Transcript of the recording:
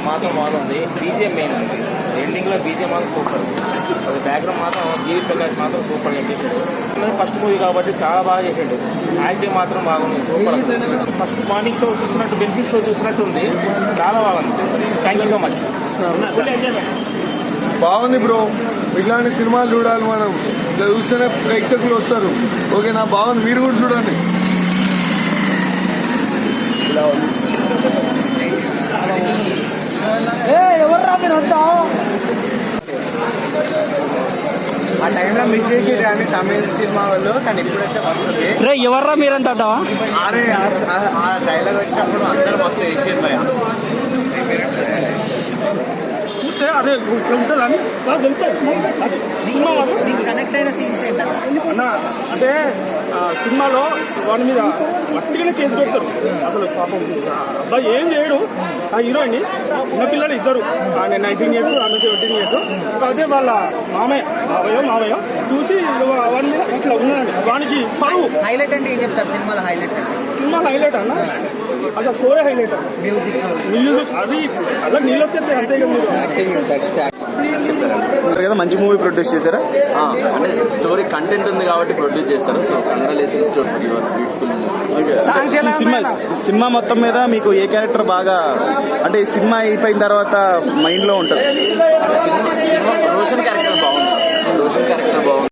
మాత్రం బాగుంది. BGM main ఎండింగ్లో బీజిఎం మాత్రం సూపర్. అది బ్యాక్గ్రౌండ్ మాత్రం జీవి ప్రకాష్ మాత్రం సూపర్ చేసాడు. ఫస్ట్ మూవీ కాబట్టి చాలా బాగా చేసాడు. యాక్టింగ్ మాత్రం బాగుంది, సూపర్. ఫస్ట్ మార్నింగ్ షో చూసినట్టు, బెనిఫిట్ షో చూసినట్టు ఉంది, చాలా బాగుంది. Thank you so much. బాగుంది బ్రో, ఇట్లాంటి సినిమాలు చూడాలి మనం. ఇట్లా చూస్తేనే ప్రేక్షకులు వస్తారు. ఓకేనా, బాగుంది, మీరు కూడా చూడండి. ఎవర్రా మీరంతా ఆ టైంలో మిస్ చేసి కానీ తమిళ సినిమా వాళ్ళు, కానీ ఇప్పుడైతే వస్తుంది. ఎవర్రా మీరంతా అరే ఆ డైలాగ్ వచ్చినప్పుడు అందరూ మస్తు చేసేది భయ. అదే ఉంటుందని సినిమా కనెక్ట్ అయిన సీన్స్ ఏంటన్నా అంటే సినిమాలో వాడి మీద మట్టిగానే కేసు పెడతారు. అసలు పాపం అబ్బాయి ఏం చేయడు. ఆ హీరోయిన్ ఉన్న పిల్లలు ఇద్దరు, ఆయన 19 years, ఆమె 17 years. కాకపోతే వాళ్ళ మావయ్య చూసి వాడి మీద ఇట్లా ఉన్నాడండి. వానికి పరువు. హైలైట్ అంటే ఏం చెప్తారు సినిమాలో? హైలైట్ అన్న అసలు స్టోరీ హైలైట్. మ్యూజిక్ అది అలా నీళ్ళు వచ్చేస్తే అంతే కదా. మంచి మూవీ ప్రొడ్యూస్ చేశారా? అంటే స్టోరీ కంటెంట్ ఉంది కాబట్టి ప్రొడ్యూస్ చేస్తారు. So congratulation story, beautiful. Cinema మొత్తం మీద మీకు ఏ క్యారెక్టర్ బాగా, అంటే సినిమా అయిపోయిన తర్వాత మైండ్ లో ఉంటుంది? రోషన్ క్యారెక్టర్ బాగుంది.